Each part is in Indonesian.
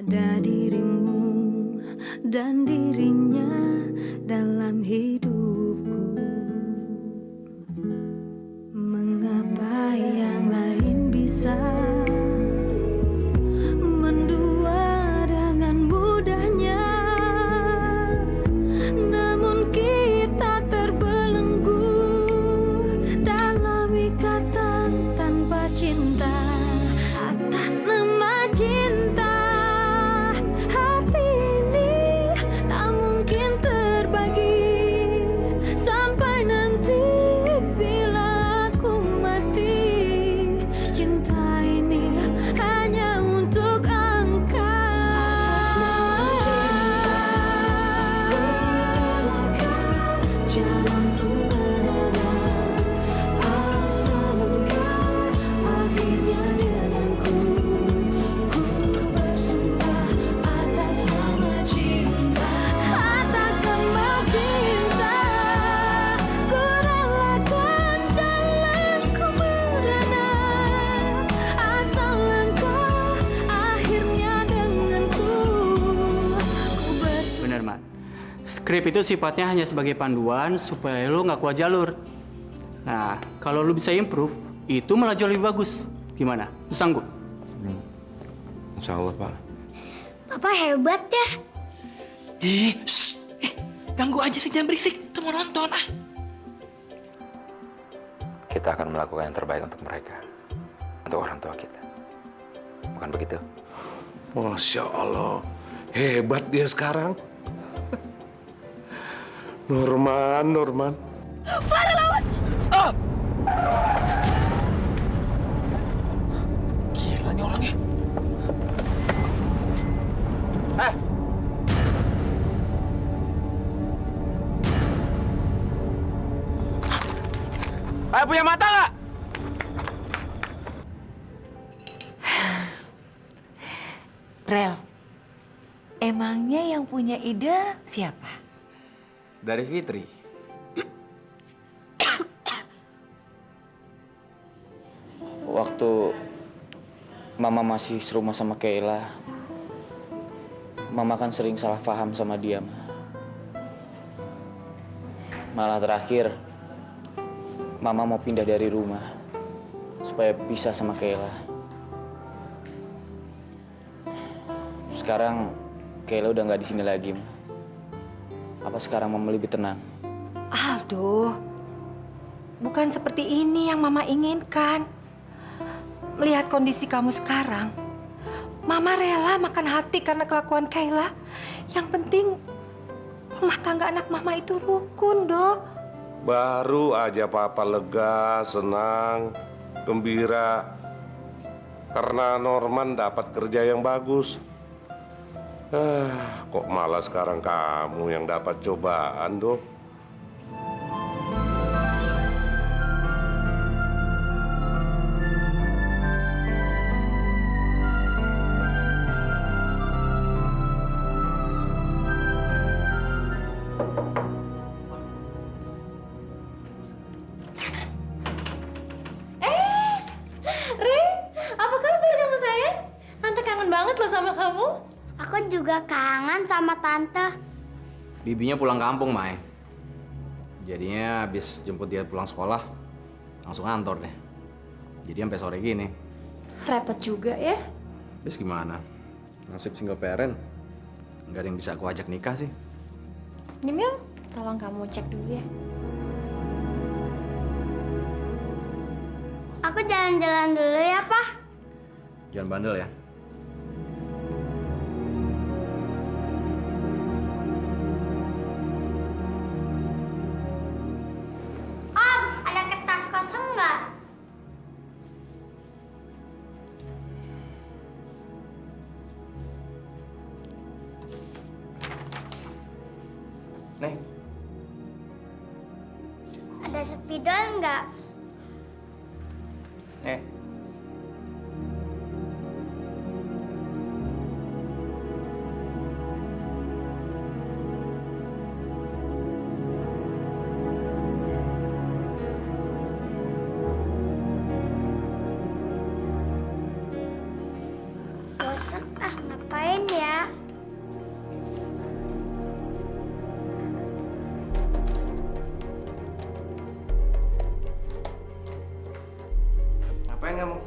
ada dirimu dan dirinya dalam hidupku. Mengapa yang lain bisa mendua dengan mudahnya, namun kita terbelenggu dalam ikatan tanpa cinta. Atas nama cinta, hati ini tak mungkin terbagi sampai nanti bila aku mati. Cinta ini hanya untuk engkau. Jangan ku berada asal engkau akhirnya denganku. Ku bersumpah atas nama cinta, atas nama cinta, ku relakan jalanku merana asal engkau akhirnya denganku. Bener, Mak. Skrip itu sifatnya hanya sebagai panduan supaya lo nggak keluar jalur. Nah, kalau lo bisa improve, itu malah jauh lebih bagus. Gimana? Lo sanggup? Insya Allah, Pak. Papa hebat ya. Ganggu aja sih, jangan berisik. Itu mau nonton, ah. Kita akan melakukan yang terbaik untuk mereka. Untuk orang tua kita. Bukan begitu? Masya Allah, hebat dia sekarang. Norman. Farel, awas! Gila nih orangnya. Punya mata nggak? Rel, emangnya yang punya ide siapa? Dari Fitri. Waktu Mama masih serumah sama Kayla, Mama kan sering salah paham sama dia, Ma. Malah terakhir, Mama mau pindah dari rumah supaya pisah sama Kayla. Sekarang Kayla udah nggak di sini lagi, Ma. Apa sekarang Mama lebih tenang? Aldo, bukan seperti ini yang Mama inginkan. Melihat kondisi kamu sekarang, Mama rela makan hati karena kelakuan Kayla. Yang penting, rumah tangga anak Mama itu rukun, Dok. Baru aja Papa lega, senang, gembira. Karena Norman dapat kerja yang bagus. Kok malah sekarang kamu yang dapat cobaan, Dok? Apa kabar kamu sayang? Tante kangen banget loh sama kamu. Aku juga kangen sama Tante. Bibinya pulang kampung, Mai. Jadinya habis jemput dia pulang sekolah, langsung kantor deh. Jadi sampai sore gini. Repot juga ya. Terus gimana? Nasib single parent. Nggak ada yang bisa aku ajak nikah sih. Nimil, tolong kamu cek dulu ya. Aku jalan-jalan dulu ya, Pak. Jangan bandel ya. Om, ada kertas kosong nggak? Nih. Ada spidol nggak? Eh. Bosan. Ah, ngapain ya? Ngapain kamu?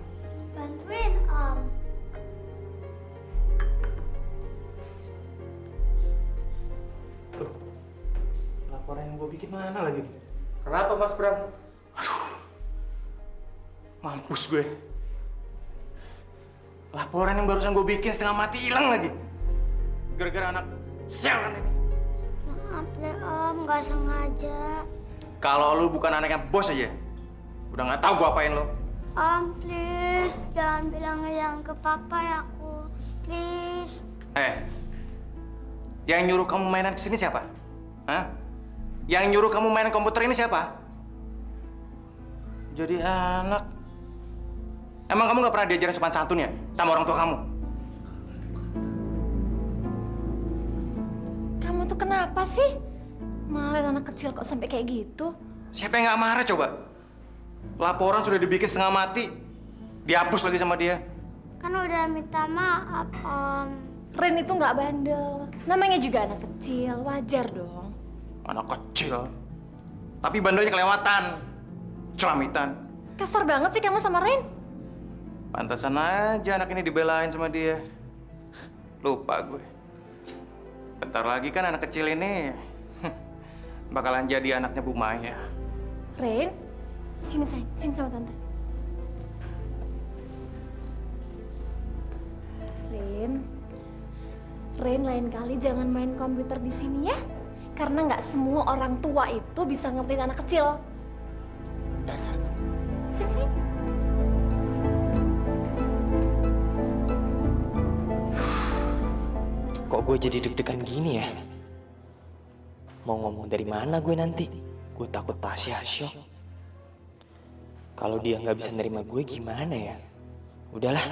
Bantuin, Om. Laporan yang gue bikin mana lagi? Kenapa Mas Bram? Mampus gue. Laporan yang barusan gue bikin setengah mati hilang lagi. Gara-gara anak sialan ini. Maaf deh, Om. Nggak sengaja. Kalau lu bukan anaknya bos aja, udah nggak tahu gue apain lo. Om, please. Jangan bilang ke papa ya aku. Please. Yang nyuruh kamu mainan kesini siapa? Hah? Yang nyuruh kamu mainan komputer ini siapa? Jadi anak. Emang kamu nggak pernah diajarin sopan santun ya sama orang tua kamu? Kamu tuh kenapa sih? Marahin anak kecil kok sampai kayak gitu? Siapa yang nggak marah coba? Laporan sudah dibikin setengah mati, dihapus lagi sama dia. Kan udah minta maaf, Om. Ren itu nggak bandel. Namanya juga anak kecil, wajar dong. Anak kecil, tapi bandelnya kelewatan, celamitan. Kasar banget sih kamu sama Ren. Pantasan aja anak ini dibelain sama dia. Lupa gue. Bentar lagi kan anak kecil ini bakalan jadi anaknya Bu Maya. Ren, sini sayang, sini sama tante. Ren, lain kali jangan main komputer di sini ya. Karena nggak semua orang tua itu bisa ngertiin anak kecil. Dasar kamu. Sini, sayang. Kok gue jadi deg-degan gini ya? Mau ngomong dari mana gue nanti? Gue takut Tasya syok. Kalau dia nggak bisa nerima gue gimana ya? Udahlah.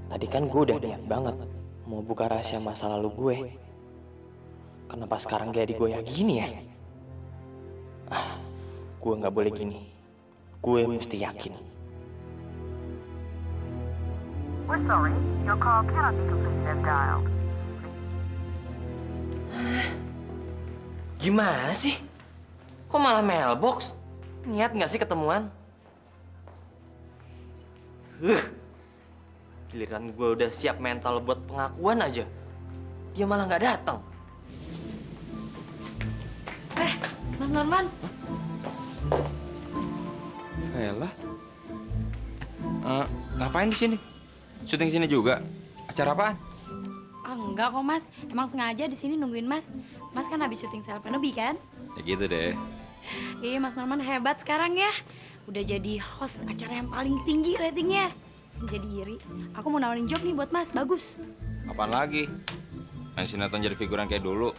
Tadi kan gue udah niat banget mau buka rahasia masa lalu gue. Kenapa sekarang jadi gue yang gini ya? Gue nggak boleh gini. Gue mesti yakin. We're sorry, your call cannot be completed as dialed. Gimana sih? Kok malah mailbox? Niat nggak sih ketemuan? Giliran gue udah siap mental buat pengakuan aja, dia malah nggak datang. Mas Norman. Vela? Ngapain di sini? Syuting sini juga? Acara apaan? Ah, enggak kok Mas, emang sengaja di sini nungguin Mas. Mas kan habis syuting Selfie kan? Ya gitu deh. Iya, Mas Norman hebat sekarang ya. Udah jadi host acara yang paling tinggi ratingnya. Jadi iri. Aku mau nawarin job nih buat Mas, bagus. Apaan lagi? Main sinetron jadi figuran kayak dulu?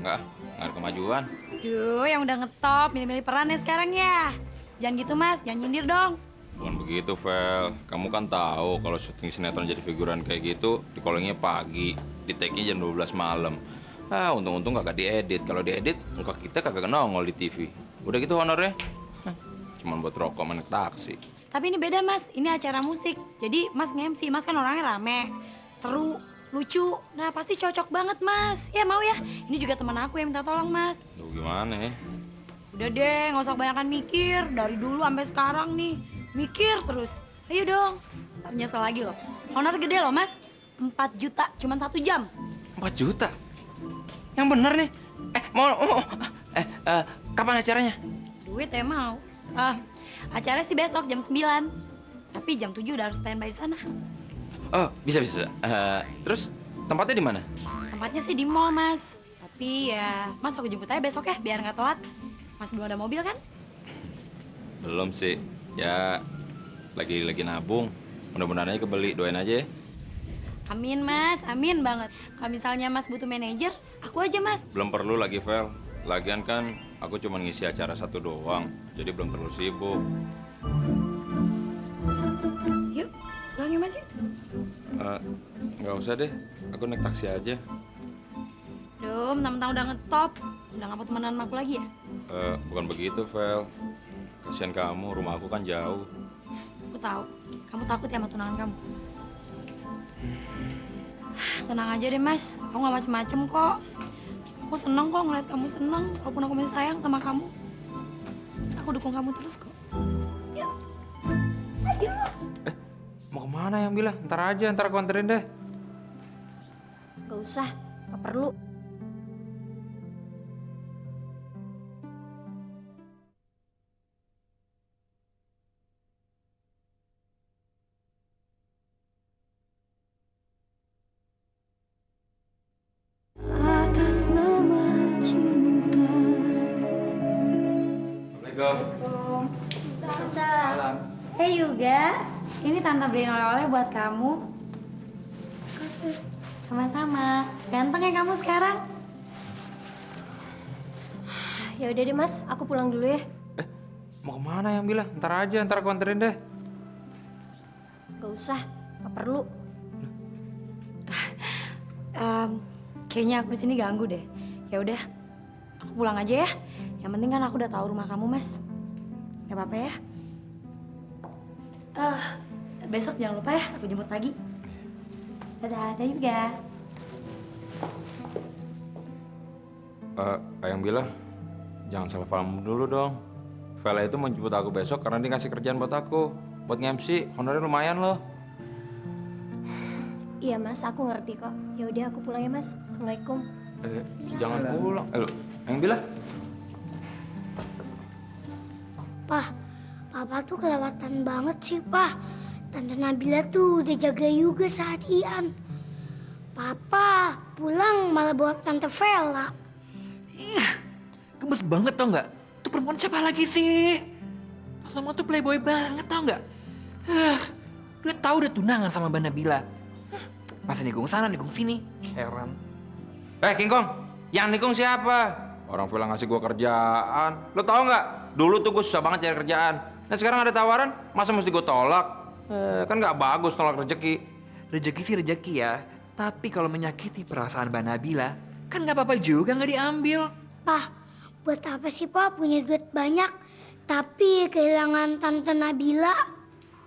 Nggak ada kemajuan. Duh, yang udah ngetop, milih-milih perannya sekarang ya. Jangan gitu Mas, jangan nyindir dong. Bukan begitu, Vel. Kamu kan tahu kalau syuting sinetron jadi figuran kayak gitu, di callingnya pagi, di take-nya jam 12 malam. Untung-untung kagak diedit. Kalau diedit, muka kita kagak nongol di TV. Udah gitu honornya, cuman buat rokok sama naik taksi. Tapi ini beda Mas, ini acara musik. Jadi Mas nge-MC, Mas kan orangnya rame, seru, lucu. Nah pasti cocok banget Mas. Ya mau ya, ini juga teman aku yang minta tolong Mas. Tuh gimana ya? Udah deh, nggak usah kebanyakan mikir. Dari dulu sampai sekarang nih, mikir terus. Ayo dong, ntar nyesel lagi loh. Honor gede loh Mas, 4 juta, cuman 1 jam. 4 juta? Yang bener nih. Kapan acaranya? Duit ya mau. Acaranya sih besok jam 9. Tapi jam 7 udah harus standby di sana. Oh, bisa. Terus tempatnya di mana? Tempatnya sih di mall, Mas. Tapi ya, Mas aku jemput aja besok ya, biar nggak telat. Mas belum ada mobil kan? Belum sih. Ya, lagi nabung. Mudah-mudahan aja kebeli. Doain aja ya. Amin, Mas. Amin banget. Kalau misalnya Mas butuh manajer, aku aja, Mas. Belum perlu lagi, Vel. Lagian kan aku cuma ngisi acara 1 doang. Jadi belum terlalu sibuk. Yuk, pulang ya, Mas. Nggak usah deh. Aku naik taksi aja. Duh, mentang-mentang udah ngetop. Udah nggak mau temenan sama aku lagi ya? Bukan begitu, Vel. Kasihan kamu, rumah aku kan jauh. Aku tahu. Kamu takut ya sama tunangan kamu? tenang aja deh Mas, aku nggak macem-macem kok. Aku seneng kok ngeliat kamu seneng, walaupun aku masih sayang sama kamu. Aku dukung kamu terus kok. Mau kemana yang bilang? Ntar aja, ntar aku anterin deh. Gak usah, gak perlu. Atas nama cinta. Assalamualaikum. Malam. Juga, ini Tante beliin oleh-oleh buat kamu. Sama-sama. Ganteng ya kamu sekarang? Ya udah deh Mas, aku pulang dulu ya. Mau kemana yang bilang? Ntar aja, ntar aku anterin deh. Gak usah, gak perlu. Kayaknya aku di sini ganggu deh. Ya udah, aku pulang aja ya. Yang penting kan aku udah tahu rumah kamu, Mas. Gak apa-apa ya? Besok jangan lupa ya, aku jemput pagi. Dadah, dadah juga. Yang bilang, jangan salah paham dulu dong. Vela itu mau jemput aku besok karena dia ngasih kerjaan buat aku. Buat nge-MC, honornya lumayan loh. Iya Mas, aku ngerti kok. Ya udah aku pulang ya Mas. Assalamualaikum. Jangan pulang. Yang bilang? Pah, Papa tuh kelewatan banget sih, Pah. Tante Nabila tuh udah jaga juga seharian. Papa pulang malah bawa Tante Vela. Ih, gemes banget tau nggak? Tuh perempuan siapa lagi sih? Sama tuh playboy banget tau nggak? Udah tahu udah tunangan sama Mbak Nabila. Masih nikung sana, nikung sini. Heran. King Kong, yang nikung siapa? Orang Vela ngasih gua kerjaan. Lo tau nggak? Dulu tuh gue susah banget cari kerjaan. Nah sekarang ada tawaran, masa mesti gue tolak? Kan nggak bagus tolak rezeki. Rezeki sih rezeki ya. Tapi kalau menyakiti perasaan Mbak Nabila, kan nggak apa-apa juga nggak diambil. Pah, buat apa sih Pah punya duit banyak tapi kehilangan Tante Nabila?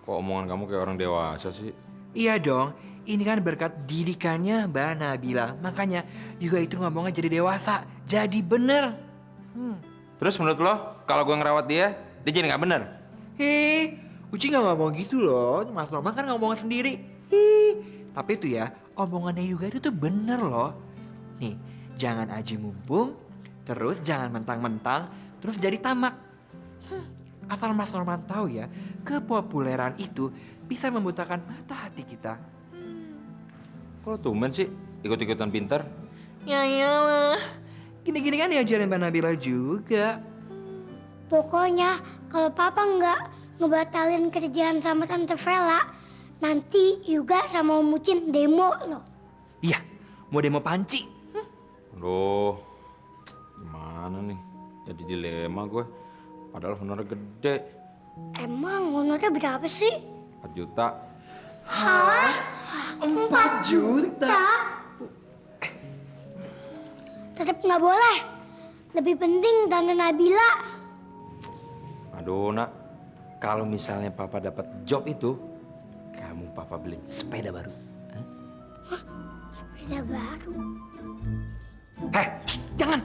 Kok omongan kamu kayak orang dewasa sih? Iya dong, ini kan berkat didikannya Mbak Nabila. Makanya juga itu ngomongnya jadi dewasa, jadi bener. Terus menurut lo, kalau gue ngerawat dia jadi nggak bener? Uci nggak ngomong gitu loh. Mas Roman kan ngomong sendiri. Tapi itu ya, omongannya juga itu tuh bener loh. Nih, jangan aji mumpung, terus jangan mentang-mentang, terus jadi tamak. Asal Mas Norman tahu ya, kepopuleran itu bisa membutakan mata hati kita. Kok lo tumben sih ikut-ikutan pinter? Ya iyalah, gini-gini kan diajarin Mbak Nabila juga. Pokoknya kalau Papa nggak ngebatalin kerjaan sama Tante Vela, nanti juga sama Om Mucin demo loh. Iya, mau demo panci. Aduh, gimana nih? Jadi dilema gue. Padahal honornya gede. Emang honornya berapa sih? 4 juta. Hah? 4 juta? Tetap nggak boleh. Lebih penting Tante Nabila. Aduh nak, kalau misalnya papa dapat job itu, kamu papa beli sepeda baru. Hah? Sepeda baru? Jangan.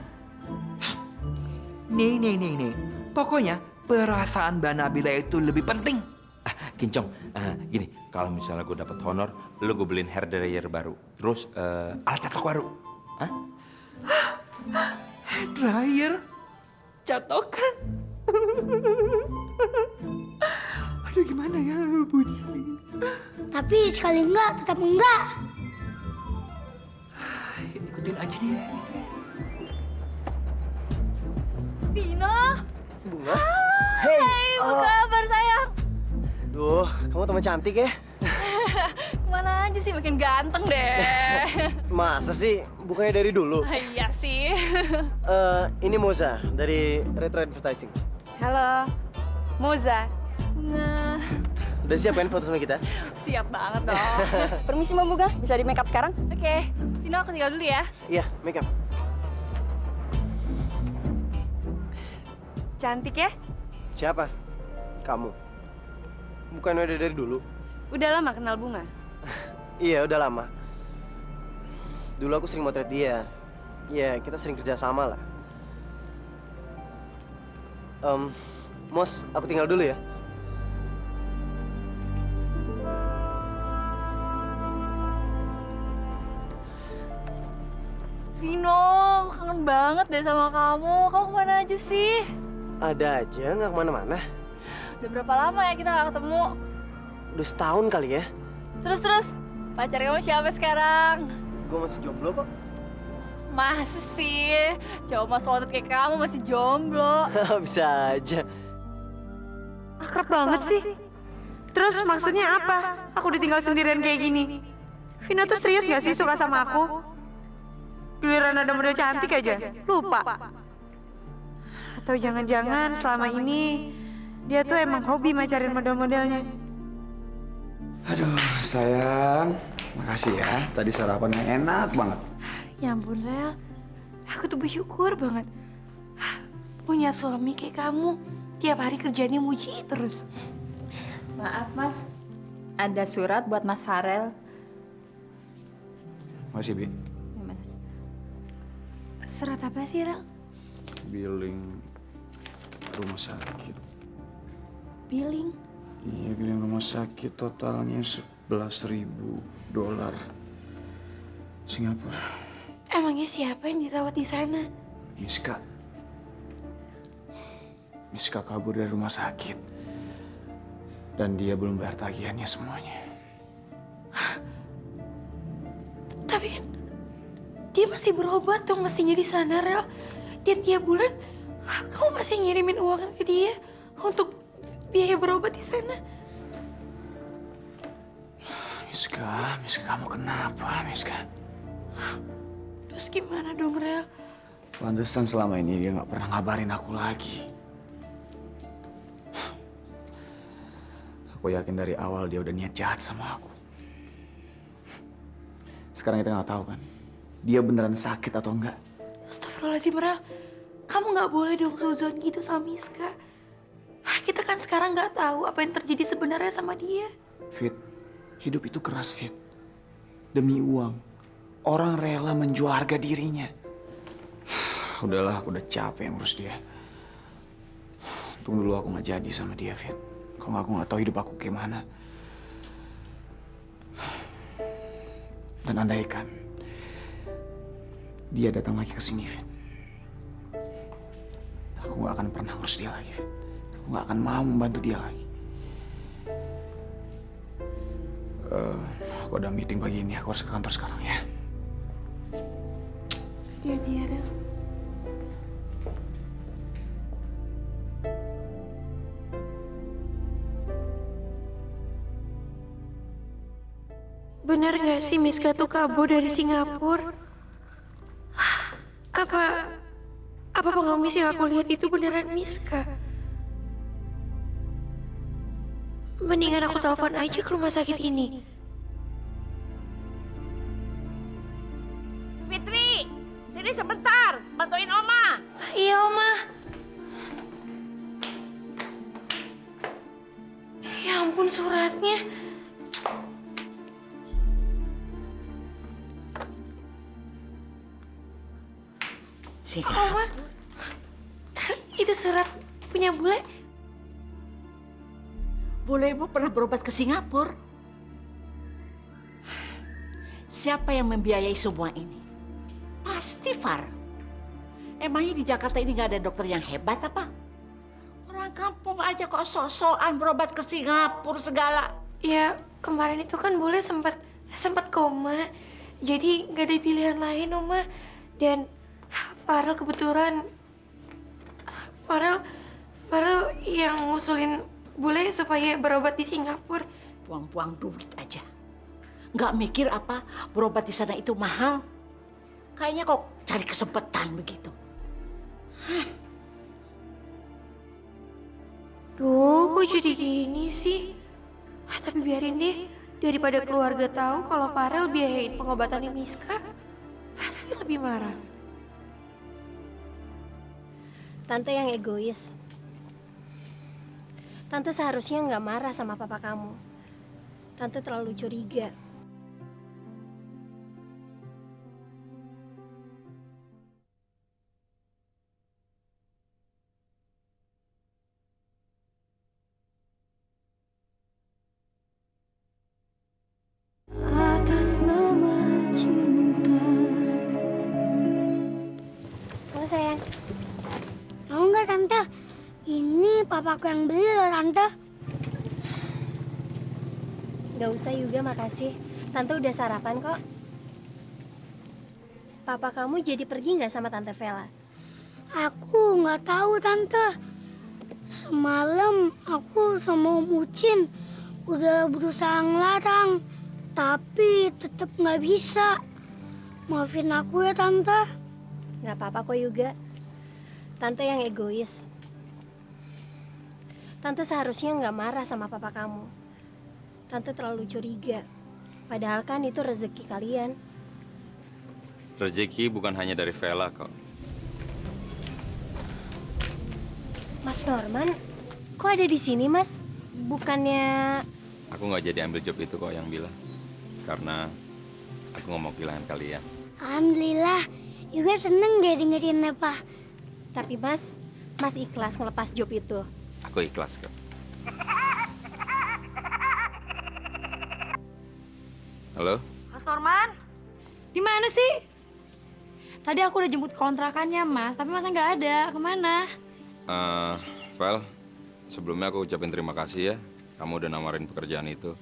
Nih. Pokoknya perasaan Mbak Nabila itu lebih penting. Kincong, gini, kalau misalnya gue dapat honor, lu gue beliin hair dryer baru, terus alat cetok baru. Hair dryer, catokan. Aduh gimana ya, pusing. Tapi sekali enggak, tetap enggak. Ikutin aja nih. Vino. Bunga? Hey, apa kabar sayang? Duh, kamu teman cantik ya? Kemana aja sih, makin ganteng deh. Masa sih? Bukannya dari dulu? Iya sih. Ini Moza dari Retro Advertising. Halo, Moza. Nah, Udah siap kan foto sama kita? siap banget dong. Permisi Mbak Bunga, bisa di make up sekarang? Oke, Vino aku tinggal dulu ya. Iya, make up. Cantik ya? Siapa? Kamu? Bukan udah dari dulu? Udah lama kenal Bunga? Iya, udah lama. Dulu aku sering motret dia. Ya, kita sering kerja sama lah. Mos, aku tinggal dulu ya. Vino, kangen banget deh sama kamu. Kamu kemana aja sih? Ada aja, nggak kemana-mana. Udah berapa lama ya kita nggak ketemu? Udah setahun kali ya. Terus, pacar kamu siapa sekarang? Gue masih jomblo kok. Masa sih? Cowok mas wanted kayak kamu masih jomblo. Bisa aja. Akrab banget sih. Terus maksudnya apa? Aku ditinggal sendirian kayak gini. Vino tuh serius gak sih suka sama aku? Giliran ada model cantik aja, lupa. Atau jangan-jangan selama ini dia tuh emang hobi macarin model-modelnya. Aduh, sayang. Makasih ya. Tadi sarapannya enak banget. Ya ampun, Rel. Aku tuh bersyukur banget. Punya suami kayak kamu. Tiap hari kerjanya muji terus. Maaf, Mas. Ada surat buat Mas Farel. Makasih, Bi. Ya, Mas. Surat apa sih, Rel? Billing rumah sakit. Billing? Iya, billing rumah sakit totalnya $11.000 Singapura. Emangnya siapa yang dirawat di sana? Miska. Miska kabur dari rumah sakit. Dan dia belum bayar tagihannya semuanya. Tapi kan dia masih berobat dong mestinya di sana, Rel. Dan tiap bulan kamu masih ngirimin uang ke dia untuk biaya berobat di sana. Miska kamu kenapa, Miska? Terus gimana dong, Rel? Pantesan selama ini dia nggak pernah ngabarin aku lagi. Aku yakin dari awal dia udah niat jahat sama aku. Sekarang kita nggak tahu kan, dia beneran sakit atau enggak. Astagfirullahaladzim, Rel. Kamu nggak boleh dong suzon gitu sama Miska. Kita kan sekarang nggak tahu apa yang terjadi sebenarnya sama dia. Fit, hidup itu keras, Fit. Demi uang, orang rela menjual harga dirinya. Udahlah, aku udah capek ngurus dia. Untung dulu aku nggak jadi sama dia, Fit. Kalau nggak, aku nggak tahu hidup aku gimana. Dan andaikan dia datang lagi ke sini, Fit, aku nggak akan pernah ngurus dia lagi, Fit. Aku nggak akan mau membantu dia lagi. Aku ada meeting pagi ini, aku harus ke kantor sekarang ya. Hati-hati ya, Rel. Benar nggak sih Miska tuh kabur dari Singapura? Apa pengemis yang aku lihat itu beneran Miska? Mendingan aku telepon aja ke rumah sakit ini. Fitri, sini sebentar, bantuin Oma. Iya, Oma. Ya ampun, suratnya. Oma, itu surat punya bule. Bule ibu pernah berobat ke Singapura. Siapa yang membiayai semua ini? Pasti Far. Emangnya di Jakarta ini nggak ada dokter yang hebat apa? Orang kampung aja kok sok-sokan berobat ke Singapura segala. Ya, kemarin itu kan bule sempat koma. Jadi nggak ada pilihan lain, Oma. Dan Farel kebetulan Farel yang ngusulin bule supaya berobat di Singapura. Buang-buang duit aja. Nggak mikir apa berobat di sana itu mahal. Kayaknya kok cari kesempatan begitu. Duh, kok jadi gini sih? Tapi biarin deh. Daripada keluarga tahu kalau Farel biayain pengobatannya Miska, pasti lebih marah. Tante yang egois. Tante seharusnya nggak marah sama papa kamu. Tante terlalu curiga. papaku yang beli loh, Tante. Gak usah juga, makasih. Tante udah sarapan kok. Papa kamu jadi pergi nggak sama Tante Vela? Aku nggak tahu, Tante. Semalam aku sama Om Ucin udah berusaha ngelarang, tapi tetap nggak bisa. Maafin aku ya, Tante. Nggak apa-apa kok juga. Tante yang egois. Tante seharusnya nggak marah sama papa kamu. Tante terlalu curiga. Padahal kan itu rezeki kalian. Rezeki bukan hanya dari Vela kok. Mas Norman, kok ada di sini, Mas? Bukannya... Aku nggak jadi ambil job itu kok yang bilang. Karena aku nggak mau kehilangan kalian. Alhamdulillah, juga seneng deh dengerinnya, Pak. Tapi Mas ikhlas ngelepas job itu. Aku ikhlas kok. Halo? Mas Norman, di mana sih? Tadi aku udah jemput kontrakannya, Mas. Tapi Masnya nggak ada. Kemana? Vel, sebelumnya aku ucapin terima kasih ya. Kamu udah nawarin pekerjaan itu.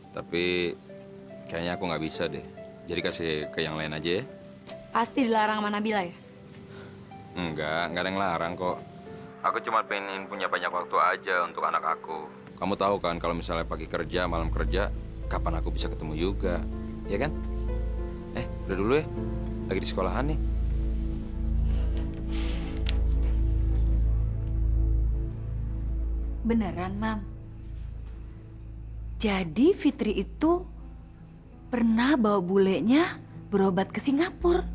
Tapi kayaknya aku nggak bisa deh. Jadi kasih ke yang lain aja ya. Pasti dilarang sama Nabila ya? Nggak ada yang larang kok. Aku cuma pengen punya banyak waktu aja untuk anak aku. Kamu tahu kan kalau misalnya pagi kerja, malam kerja, kapan aku bisa ketemu juga, ya kan? Udah dulu ya, lagi di sekolahan nih. Beneran, Mam? Jadi Fitri itu pernah bawa bulenya berobat ke Singapura.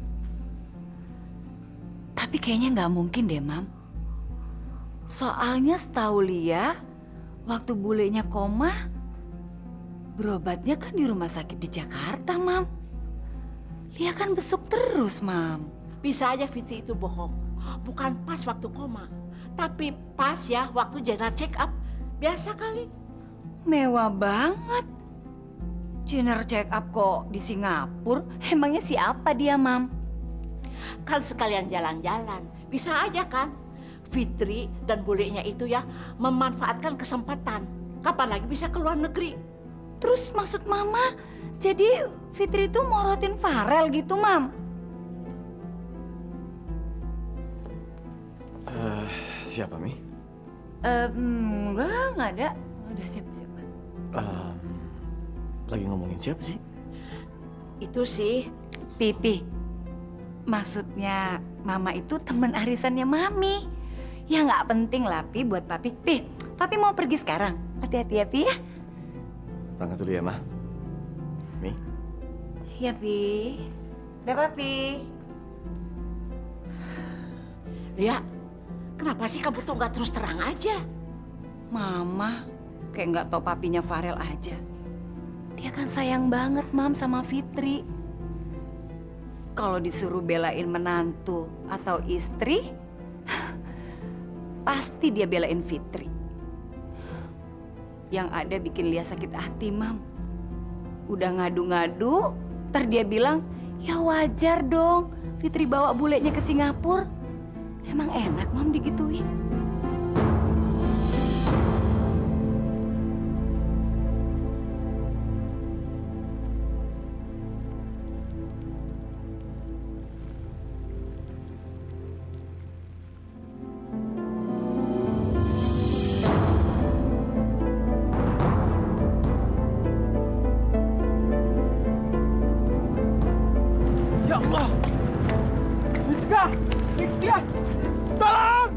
Tapi kayaknya nggak mungkin deh, Mam. Soalnya setahu Lia, waktu bulenya koma, berobatnya kan di rumah sakit di Jakarta, Mam. Lia kan besuk terus, Mam. Bisa aja Fitri itu bohong. Bukan pas waktu koma, tapi pas ya waktu general check up. Biasa kali. Mewah banget. General check up kok di Singapura? Emangnya siapa dia, Mam? Kan sekalian jalan-jalan. Bisa aja kan? Fitri dan bulenya itu ya memanfaatkan kesempatan. Kapan lagi bisa ke luar negeri? Terus maksud Mama, jadi Fitri itu morotin Farel gitu, Mam? Siapa, Mi? Enggak ada. Udah siapa-siapa. Lagi ngomongin siapa sih? Itu sih Pipi. Maksudnya Mama itu temen arisannya Mami. Ya nggak penting lah, Pi, buat Papi. Pi, Papi mau pergi sekarang. Hati-hati ya, Pi ya. Berangkat dulu ya, Ma. Mi? Ya, Pi. Udah, Papi. Lia, kenapa sih kamu tuh nggak terus terang aja? Mama kayak nggak tau papinya Farel aja. Dia kan sayang banget, Mam, sama Fitri. Kalau disuruh belain menantu atau istri, pasti dia belain Fitri. Yang ada bikin Lia sakit hati, Mam. Udah ngadu-ngadu, ntar dia bilang, ya wajar dong Fitri bawa bulenya ke Singapura. Emang enak, Mam, digituin. Ya Allah! Rizka! Rizka! Tolong!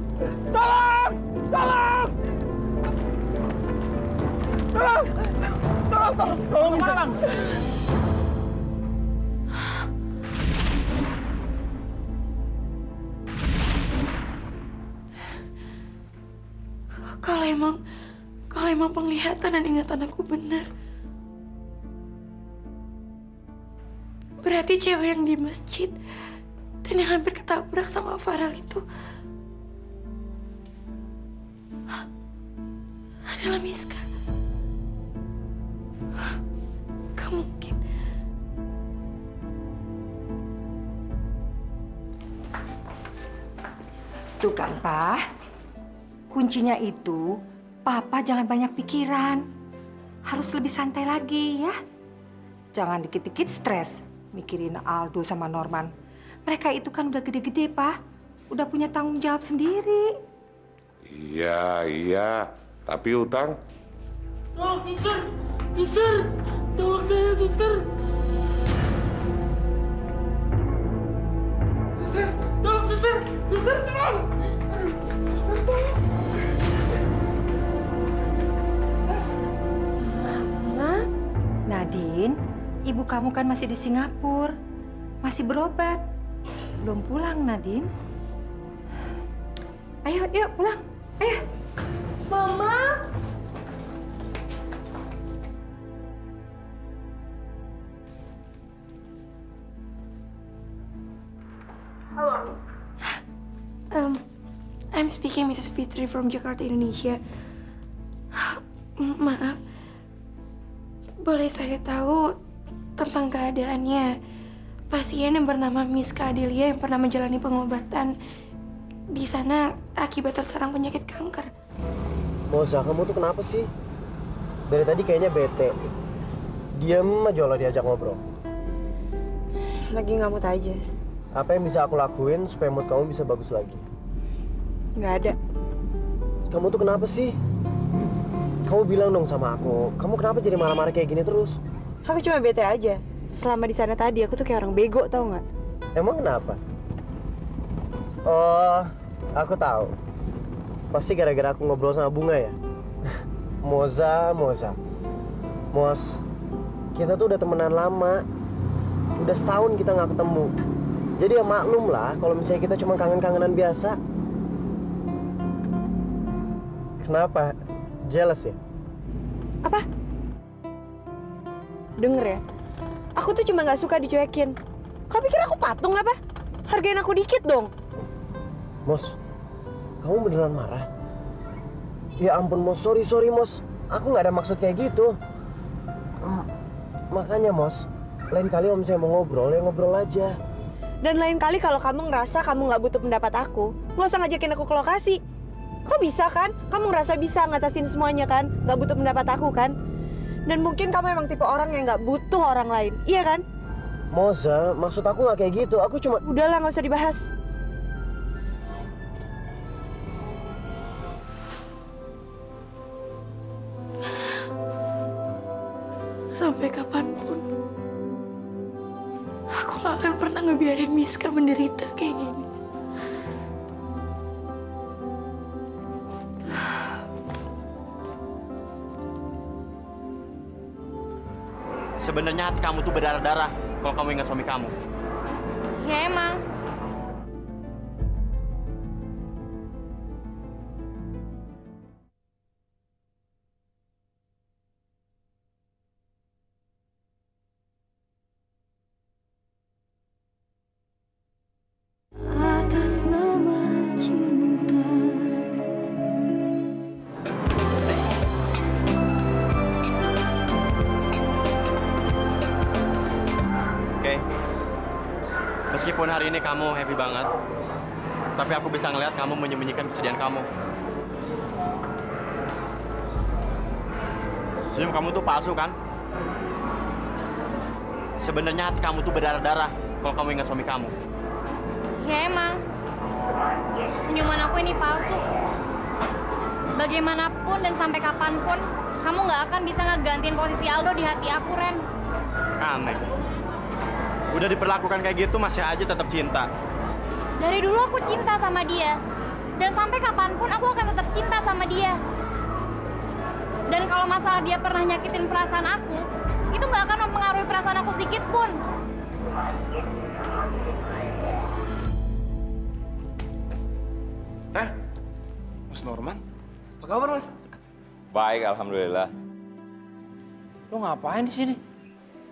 Tolong! Tolong! Tolong! Tolong! Tolong! Tolong! Kalau emang penglihatan dan ingatan aku benar, berarti cewek yang di masjid dan yang hampir ketabrak sama Farel itu adalah Miska. Gak mungkin. Tuh kan, Pak. Kuncinya itu, Papa jangan banyak pikiran. Harus lebih santai lagi ya. Jangan dikit-dikit stres mikirin Aldo sama Norman. Mereka itu kan udah gede-gede, Pak. Udah punya tanggung jawab sendiri. Iya. Tapi Utang, Tolong, suster! Suster! Tolong saya, suster! Suster! Tolong, suster! Suster, tolong! Suster, tolong! Mama? Nadine, ibu kamu kan masih di Singapura. Masih berobat. Belum pulang, Nadine. Ayo, yuk pulang. Ayo. Mama! Halo. I'm speaking Mrs. Fitri from Jakarta, Indonesia. Maaf. Boleh saya tahu tentang keadaannya pasien yang bernama Miss Adelia yang pernah menjalani pengobatan di sana akibat terserang penyakit kanker? Moza, kamu tuh kenapa sih? Dari tadi kayaknya bete. Diam aja lah diajak ngobrol. Lagi nggak mood aja. Apa yang bisa aku lakuin supaya mood kamu bisa bagus lagi? Nggak ada. Kamu tuh kenapa sih? Kamu bilang dong sama aku. Kamu kenapa jadi marah-marah kayak gini terus? Aku cuma bete aja. Selama di sana tadi aku tuh kayak orang bego, tau nggak? Emang kenapa? Oh, aku tahu. Pasti gara-gara aku ngobrol sama Bunga ya? Moza. Mos, kita tuh udah temenan lama. Udah setahun kita nggak ketemu. Jadi ya maklum lah kalau misalnya kita cuma kangen-kangenan biasa. Kenapa? Jealous ya? Apa? Denger ya, aku tuh cuma nggak suka dicuekin. Kau pikir aku patung apa? Hargain aku dikit dong. Mos, kamu beneran marah? Ya ampun Mos, sorry Mos. Aku nggak ada maksud kayak gitu. Makanya Mos, lain kali om saya mau ngobrol, ya ngobrol aja. Dan lain kali kalau kamu ngerasa kamu nggak butuh pendapat aku, nggak usah ngajakin aku ke lokasi. Kok bisa kan? Kamu ngerasa bisa ngatasin semuanya kan? Nggak butuh pendapat aku kan? Dan mungkin kamu emang tipe orang yang nggak butuh orang lain, iya kan? Moza, maksud aku nggak kayak gitu. Aku cuma... Udahlah, nggak usah dibahas. Sampai kapanpun, aku gak akan pernah ngebiarin Miska menderita kayak gini. Sebenarnya hati kamu tuh berdarah-darah kalau kamu ingat suami kamu. Ya emang. Atas nama cinta. Oke. Meskipun hari ini kamu happy banget, tapi aku bisa ngeliat kamu menyembunyikan kesedihan kamu. Senyum kamu tuh palsu kan? Sebenarnya hati kamu tuh berdarah-darah kalau kamu ingat suami kamu. Ya emang. Senyuman aku ini palsu. Bagaimanapun dan sampai kapanpun, kamu nggak akan bisa ngegantiin posisi Aldo di hati aku, Ren. Aneh. Udah diperlakukan kayak gitu masih aja tetap cinta. Dari dulu aku cinta sama dia. Dan sampai kapanpun aku akan tetap cinta sama dia. Dan kalau masalah dia pernah nyakitin perasaan aku, itu nggak akan mempengaruhi perasaan aku sedikit pun. Mas Norman, apa kabar Mas? Baik, alhamdulillah. Lo ngapain di sini?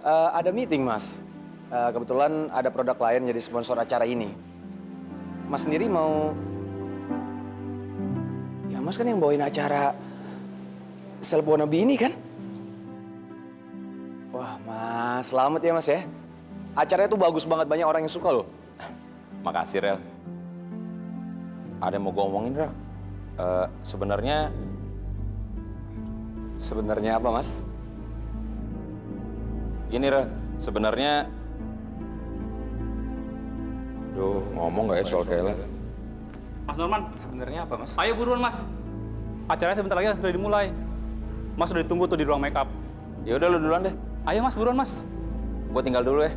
Ada meeting Mas. Kebetulan ada produk lain jadi sponsor acara ini. Mas sendiri mau... Ya Mas kan yang bawain acara Seleb Wannabe ini kan? Wah Mas, selamat ya Mas ya. Acaranya tuh bagus banget, banyak orang yang suka loh. Makasih, Rel. Ada yang mau gue omongin, Rel? Sebenarnya apa, Mas? Gini, Ra. Sebenarnya... Duh, ngomong nggak ya soal Kayla? Mas Norman, sebenarnya apa, Mas? ayo buruan, Mas. Acaranya sebentar lagi sudah dimulai. Mas sudah ditunggu tuh di ruang make up. Ya udah, lu duluan deh. Ayo, Mas, buruan, Mas. Gue tinggal dulu ya.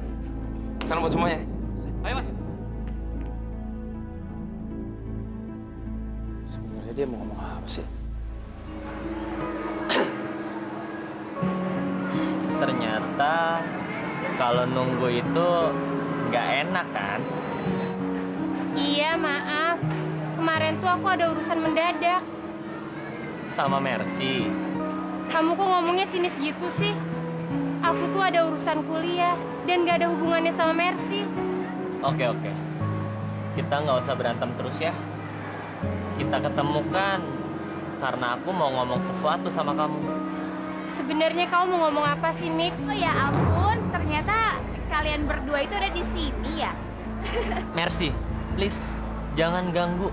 Salam buat semuanya. Ayo, Mas. Sebenarnya dia mau ngomong apa sih? Ternyata kalau nunggu itu nggak enak kan? Iya, maaf. Kemarin tuh aku ada urusan mendadak. Sama Mercy. Kamu kok ngomongnya sinis gitu sih? Aku tuh ada urusan kuliah dan gak ada hubungannya sama Mercy. Oke. Kita nggak usah berantem terus ya. Kita ketemukan karena aku mau ngomong sesuatu sama kamu. Sebenarnya kamu mau ngomong apa sih, Mik? Oh ya ampun, ternyata kalian berdua itu ada di sini ya? Mercy, please jangan ganggu.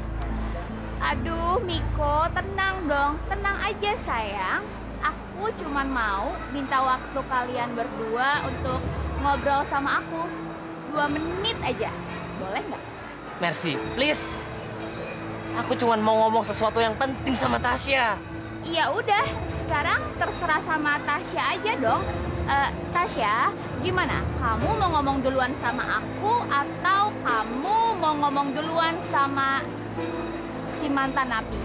Aduh, Miko, tenang dong. Tenang aja, sayang. Aku cuman mau minta waktu kalian berdua untuk ngobrol sama aku. 2 menit aja. Boleh nggak? Mercy, please. Aku cuman mau ngomong sesuatu yang penting sama Tasya. Iya udah, sekarang terserah sama Tasya aja dong. Tasya, gimana? Kamu mau ngomong duluan sama aku atau kamu mau ngomong duluan sama si mantan napi?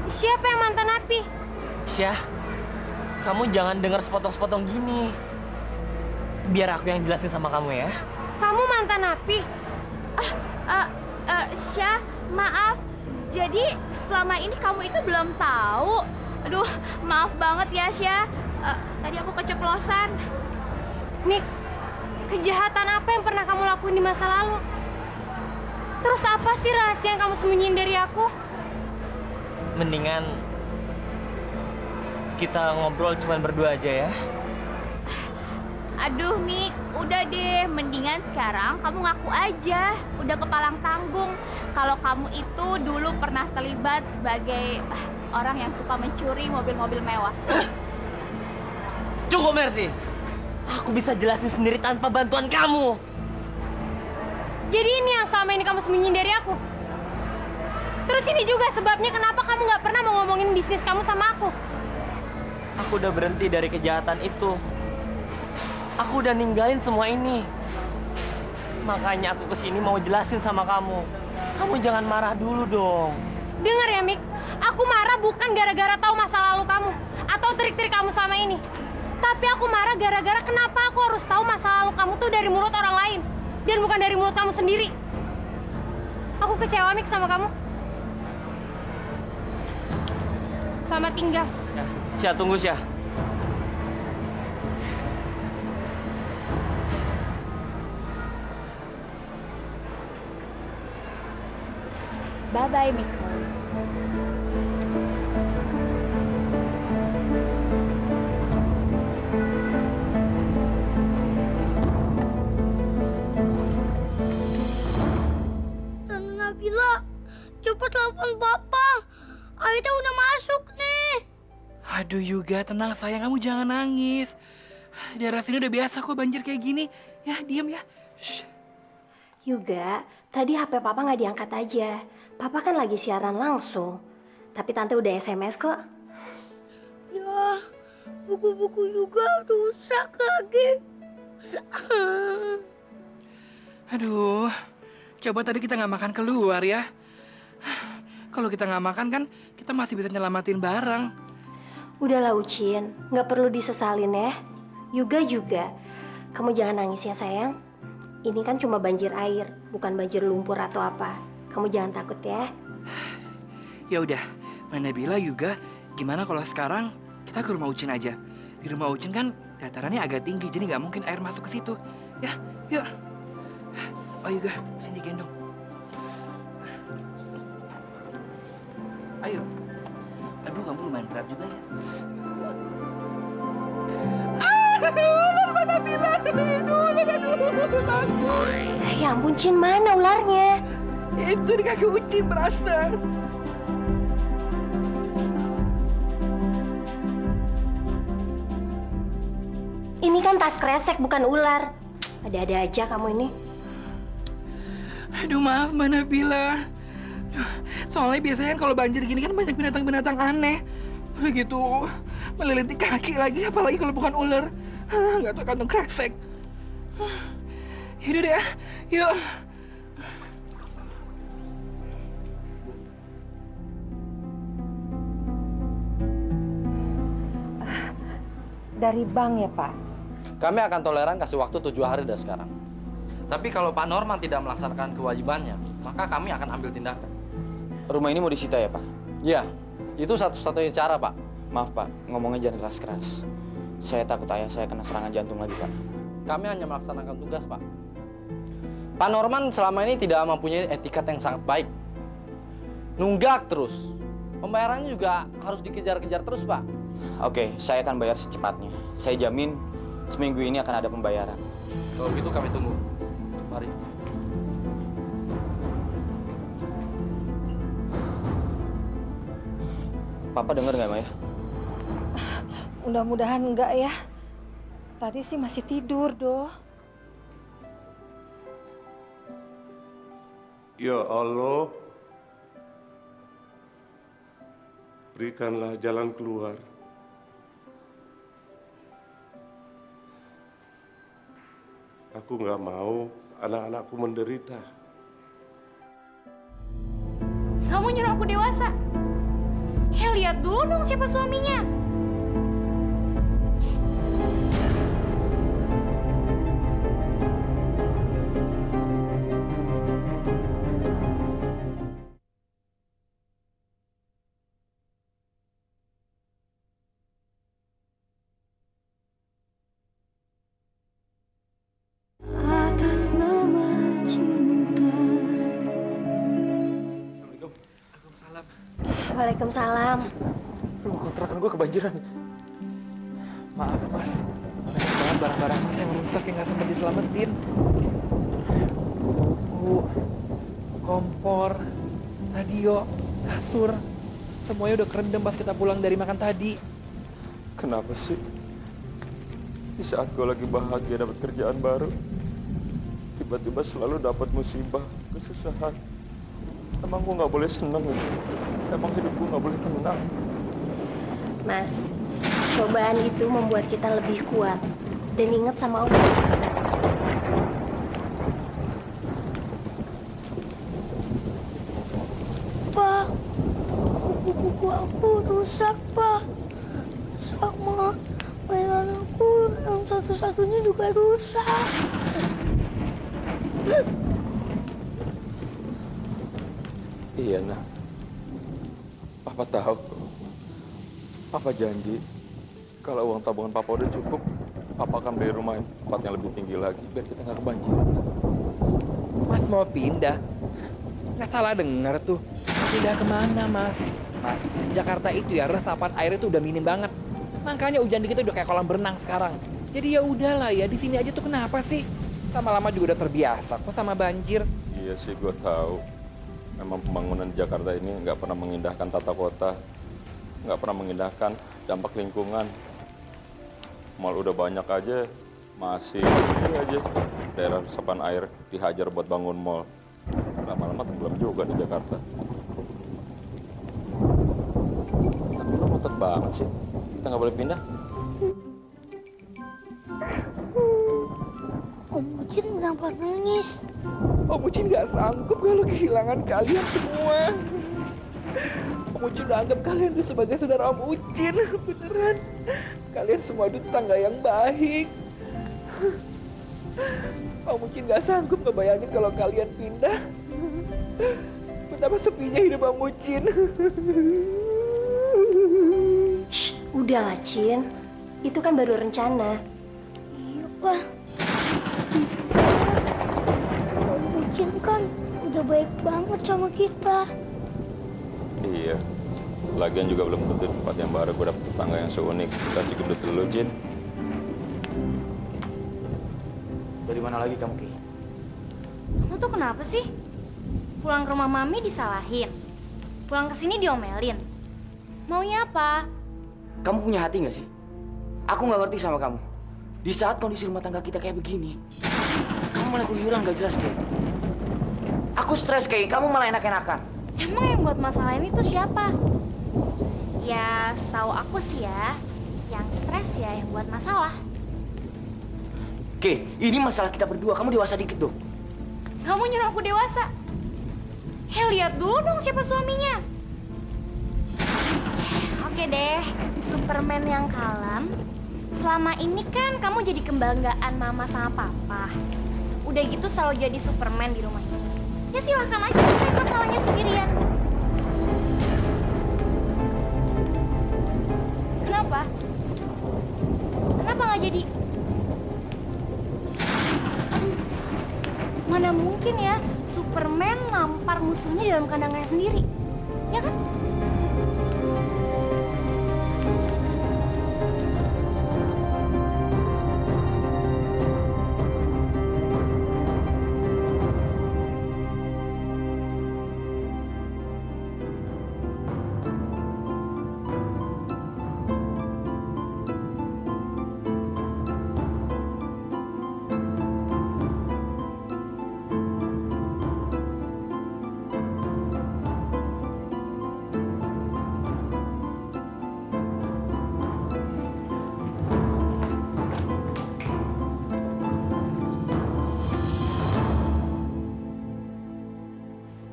Siapa yang mantan napi? Syah, kamu jangan dengar sepotong-sepotong gini. Biar aku yang jelasin sama kamu ya. Kamu mantan napi? Syah, maaf. Jadi selama ini kamu itu belum tahu. Aduh, maaf banget ya, Syah. Tadi aku keceplosan. Mik, kejahatan apa yang pernah kamu lakuin di masa lalu? Terus apa sih rahasia yang kamu sembunyiin dari aku? Mendingan kita ngobrol cuma berdua aja ya. Aduh, Mik, udah deh. Mendingan sekarang kamu ngaku aja. Udah kepalang tanggung. Kalau kamu itu dulu pernah terlibat sebagai orang yang suka mencuri mobil-mobil mewah. Cukup, Mercy. Aku bisa jelasin sendiri tanpa bantuan kamu. Jadi ini yang selama ini kamu sembunyiin dari aku? Terus ini juga sebabnya kenapa kamu nggak pernah mau ngomongin bisnis kamu sama aku? Aku udah berhenti dari kejahatan itu. Aku udah ninggalin semua ini. Makanya aku kesini mau jelasin sama kamu. Kamu jangan marah dulu dong. Dengar ya, Mik. Aku marah bukan gara-gara tahu masa lalu kamu atau trik-trik kamu selama ini. Tapi aku marah gara-gara kenapa aku harus tahu masa lalu kamu tuh dari mulut orang lain dan bukan dari mulut kamu sendiri. Aku kecewa, Mik, sama kamu. Selamat tinggal. Ya, Syah, tunggu, Syah. Bye-bye, Miko. Tante Nabila, cepet telepon Papa. Aida udah masuk nih. Aduh Yuga, tenang sayang, kamu jangan nangis. Daerah sini udah biasa kok banjir kayak gini. Ya, diam ya. Shh. Yuga, tadi HP Papa nggak diangkat aja. Papa kan lagi siaran langsung. Tapi Tante udah SMS kok. Ya, buku-buku juga rusak lagi. Aduh, coba tadi kita nggak makan keluar ya. Kalau kita nggak makan kan, kita masih bisa nyelamatin barang. Udahlah Ucin, nggak perlu disesalin ya. Yuga juga. Kamu jangan nangis ya sayang. Ini kan cuma banjir air, bukan banjir lumpur atau apa. Kamu jangan takut ya. Ya udah, Nabila Yuga, gimana kalau sekarang kita ke rumah Ucin aja? Di rumah Ucin kan datarannya agak tinggi, jadi nggak mungkin air masuk ke situ. Ya, yuk. Oh Yuga, sini gendong. Ayo. Aduh, kamu lumayan berat juga ya. Ular mana bilang? Itu ular, aduh. Ya ampun, Cin, mana ularnya? Itu di kaki Ucin berasal. Ini kan tas kresek, bukan ular. Ada-ada aja kamu ini. Aduh, maaf Mbak Nabila. Soalnya biasanya kan kalau banjir gini kan banyak binatang-binatang aneh. Udah gitu, meliliti kaki lagi, apalagi kalau bukan ular. Nggak tahu kantong kresek. Yaudah deh ya, yuk. Dari bank ya, Pak? Kami akan toleran kasih waktu 7 hari dari sekarang. Tapi kalau Pak Norman tidak melaksanakan kewajibannya, maka kami akan ambil tindakan. Rumah ini mau disita ya, Pak? Iya, itu satu-satunya cara, Pak. Maaf, Pak, ngomongnya jangan keras-keras. Saya takut ayah saya kena serangan jantung lagi, Pak. Kami hanya melaksanakan tugas, Pak. Pak Norman selama ini tidak mempunyai etikat yang sangat baik. Nunggak terus. Pembayarannya juga harus dikejar-kejar terus, Pak. Oke, saya akan bayar secepatnya. Saya jamin seminggu ini akan ada pembayaran. Kalau gitu kami tunggu. Mari. Papa dengar nggak, Maya? Mudah-mudahan enggak ya. Tadi sih masih tidur, Doh. Ya Allah, berikanlah jalan keluar. Aku nggak mau anak-anakku menderita. Kamu nyuruh aku dewasa. Lihat dulu dong siapa suaminya. Atas nama cinta. Waalaikumsalam. Rumah kontrakan gue kebanjiran. Maaf, Mas. Banyak banget barang-barang Mas yang rusak yang nggak sempat diselamatin. Buku, kompor, radio, kasur. Semuanya udah kerendam pas kita pulang dari makan tadi. Kenapa sih? Di saat gue lagi bahagia dapat kerjaan baru, tiba-tiba selalu dapat musibah, kesusahan. Emang gue nggak boleh seneng ya? Emang hidup gue nggak boleh tenang? Mas, cobaan itu membuat kita lebih kuat. Dan ingat sama Allah. Pak, buku-buku aku rusak, Pak. Sama mainan aku yang satu-satunya juga rusak. Iya, nah. Papa tahu. Papa janji, kalau uang tabungan Papa udah cukup, Papa akan beli rumah tempat yang lebih tinggi lagi, biar kita nggak kebanjiran. Mas mau pindah? Nggak salah dengar tuh. Pindah kemana, Mas? Mas, Jakarta itu ya resapan air itu udah minim banget. Makanya hujan dikit udah kayak kolam berenang sekarang. Jadi ya udahlah ya, di sini aja tuh kenapa sih? Lama-lama juga udah terbiasa kok sama banjir. Iya sih, gue tahu. Memang pembangunan Jakarta ini nggak pernah mengindahkan tata kota, nggak pernah mengindahkan dampak lingkungan. Mal udah banyak aja, masih aja daerah resapan air dihajar buat bangun mall. Lama-lama tenggelam juga di Jakarta. Tapi lo ngotot banget sih, kita nggak boleh pindah. Om Ucin sempat nangis. Om Ucin nggak sanggup kalau kehilangan kalian semua. Om Ucin udah anggap kalian itu sebagai saudara Om Ucin. Beneran. Kalian semua itu tetangga yang baik. Om Ucin nggak sanggup ngebayangin kalau kalian pindah. Betapa sepinya hidup Om Ucin. Shh, udahlah, Cin. Itu kan baru rencana. Iya, Pak. Sedih juga. Om Ucin kan udah baik banget sama kita. Iya, Lagian juga belum tentu di tempat yang baru gue dapet tetangga yang seunik dan si gendut lu, Cin. Dari mana lagi kamu, Ki? Kamu tuh kenapa sih? Pulang ke rumah Mami disalahin. Pulang ke sini diomelin. Maunya apa? Kamu punya hati nggak sih? Aku nggak ngerti sama kamu. Di saat kondisi rumah tangga kita kayak begini, kamu malah keluyuran nggak jelas, Ki. Aku stres, Ki. Kamu malah enak-enakan. Emang yang buat masalah ini tuh siapa? Ya, setahu aku sih ya, yang stres ya yang buat masalah. Ki, ini masalah kita berdua. Kamu dewasa dikit dong. Kamu nyuruh aku dewasa? Lihat dulu dong siapa suaminya. Oke deh, Superman yang kalem. Selama ini kan kamu jadi kebanggaan mama sama papa. Udah gitu selalu jadi Superman di rumah ini. Ya silahkan aja selesai masalahnya sendirian. Kenapa? Kenapa nggak jadi? Mana mungkin ya Superman nampar musuhnya di dalam kandangnya sendiri, ya kan?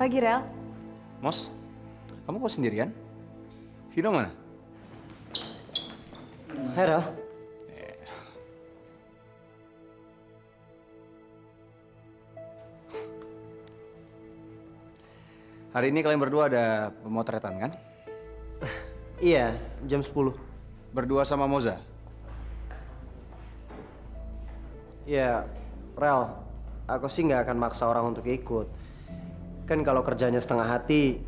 Pagi, Rel. Mos, kamu kok sendirian? Vino mana? Hai, Rel. Hari ini kalian berdua ada pemotretan kan? Iya, jam 10. Berdua sama Moza? Ya, Rel, aku sih nggak akan maksa orang untuk ikut. Kan kalau kerjanya setengah hati,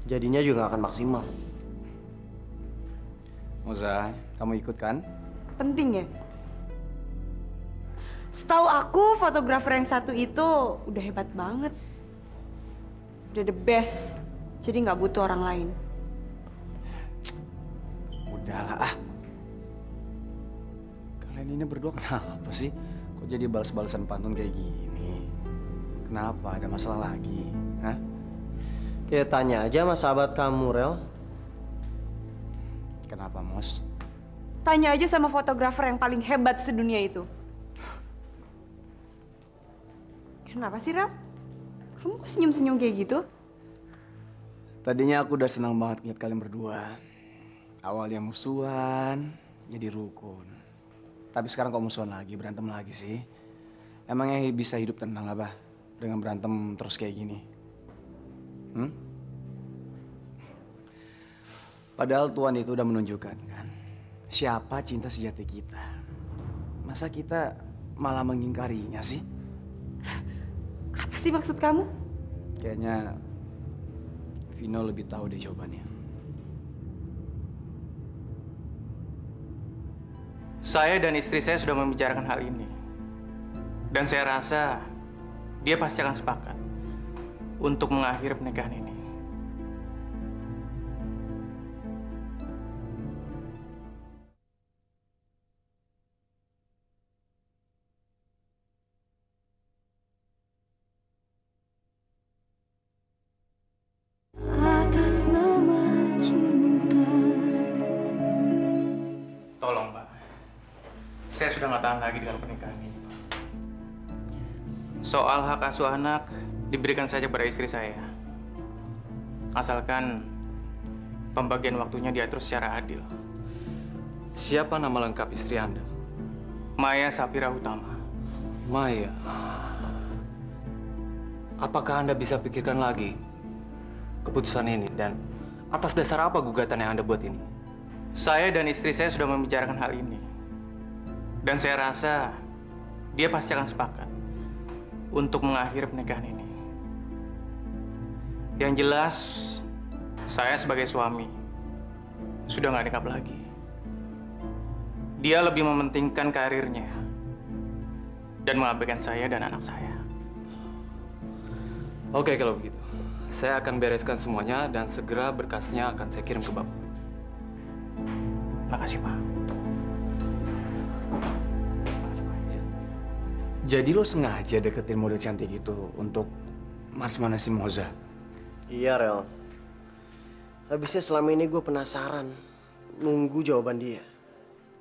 jadinya juga nggak akan maksimal. Moza, kamu ikut kan? Penting ya? Setahu aku fotografer yang satu itu udah hebat banget. Udah the best. Jadi nggak butuh orang lain. Udahlah ah. Kalian ini berdua kenapa sih? Kok jadi balas-balasan pantun kayak gini? Kenapa? Ada masalah lagi? Hah? Ya tanya aja sama sahabat kamu, Rel. Kenapa, Mos? Tanya aja sama fotografer yang paling hebat sedunia itu. Kenapa sih, Rel? Kamu kok senyum-senyum kayak gitu? Tadinya aku udah senang banget ngeliat kalian berdua. Awalnya musuhan, jadi rukun. Tapi sekarang kok musuhan lagi, berantem lagi sih? Emangnya bisa hidup tenang apa dengan berantem terus kayak gini? Padahal Tuhan itu udah menunjukkan kan, siapa cinta sejati kita. Masa kita malah mengingkarinya sih? Apa sih maksud kamu? Kayaknya Vino lebih tahu deh jawabannya. Saya dan istri saya sudah membicarakan hal ini. Dan saya rasa dia pasti akan sepakat untuk mengakhiri pernikahan ini. Atas nama cinta. Tolong, Pak. Saya sudah nggak tahan lagi dengan pernikahan ini, Pak. Soal hak asuh anak diberikan saja pada istri saya. Asalkan pembagian waktunya diatur secara adil. Siapa nama lengkap istri Anda? Maya Safira Utama. Maya. Apakah Anda bisa pikirkan lagi keputusan ini dan atas dasar apa gugatan yang Anda buat ini? Saya dan istri saya sudah membicarakan hal ini. Dan saya rasa dia pasti akan sepakat untuk mengakhiri pernikahan ini. Yang jelas, saya sebagai suami sudah nggak nikah lagi. Dia lebih mementingkan karirnya dan mengabaikan saya dan anak saya. Oke, kalau begitu. Saya akan bereskan semuanya dan segera berkasnya akan saya kirim ke Bapak. Makasih, Pak. Jadi lo sengaja deketin model cantik itu untuk mas-manasin Moza? Iya, Rel. Habisnya selama ini gue penasaran, nunggu jawaban dia.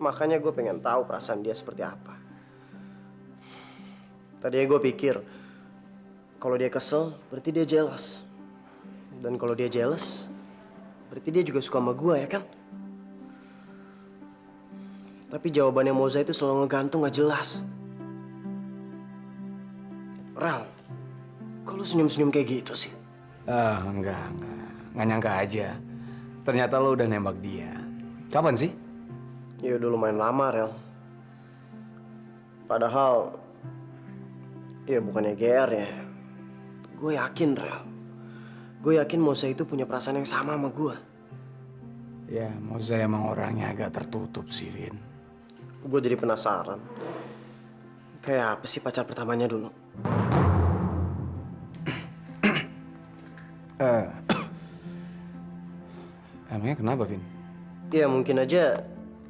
Makanya gue pengen tahu perasaan dia seperti apa. Tadinya gue pikir, kalau dia kesel, berarti dia jealous. Dan kalau dia jealous, berarti dia juga suka sama gue, ya kan? Tapi jawabannya Moza itu selalu ngegantung, gak jelas. Rel, kok lu senyum-senyum kayak gitu sih? Enggak. Nggak nyangka aja. Ternyata lo udah nembak dia. Kapan sih? Ya udah lumayan lama, Rel. Padahal, ya bukannya GR ya. Gue yakin, Rel. Gue yakin Moza itu punya perasaan yang sama sama gue. Ya, Moza emang orangnya agak tertutup sih, Vin. Gue jadi penasaran. Kayak apa sih pacar pertamanya dulu? Emangnya kenapa, Vin? Ya mungkin aja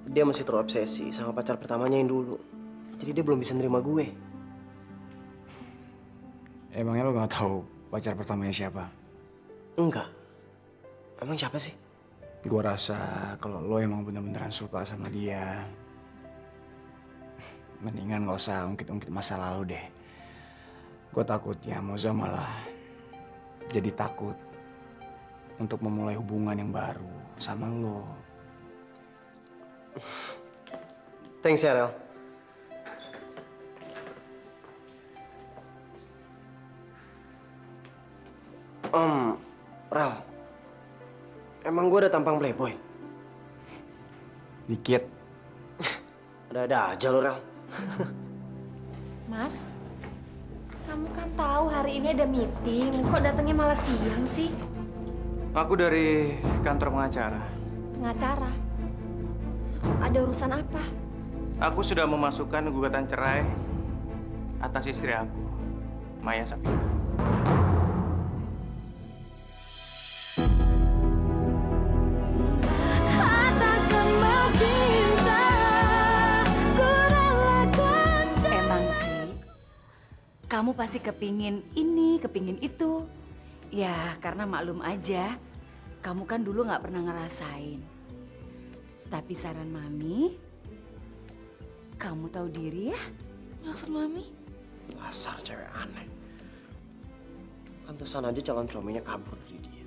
dia masih terobsesi sama pacar pertamanya yang dulu. Jadi dia belum bisa nerima gue. Emangnya lo gak tahu pacar pertamanya siapa? Enggak. Emang siapa sih? Gue rasa kalau lo emang bener-beneran suka sama dia, mendingan gak usah ungkit-ungkit masa lalu deh. Gue takutnya Moza malah jadi takut untuk memulai hubungan yang baru sama lo. Thanks ya, Rel. Rel, emang gue ada tampang playboy? Dikit. Ada-ada aja lo, Rel. Mas, kamu kan tahu hari ini ada meeting. Kok datangnya malah siang sih? Aku dari kantor pengacara. Pengacara? Ada urusan apa? Aku sudah memasukkan gugatan cerai atas istri aku, Maya Safira. Emang sih, kamu pasti kepingin ini, kepingin itu. Ya, karena maklum aja, kamu kan dulu nggak pernah ngerasain. Tapi saran Mami, kamu tahu diri ya? Maksud Mami? Dasar cewek aneh. Pantesan aja calon suaminya kabur dari dia.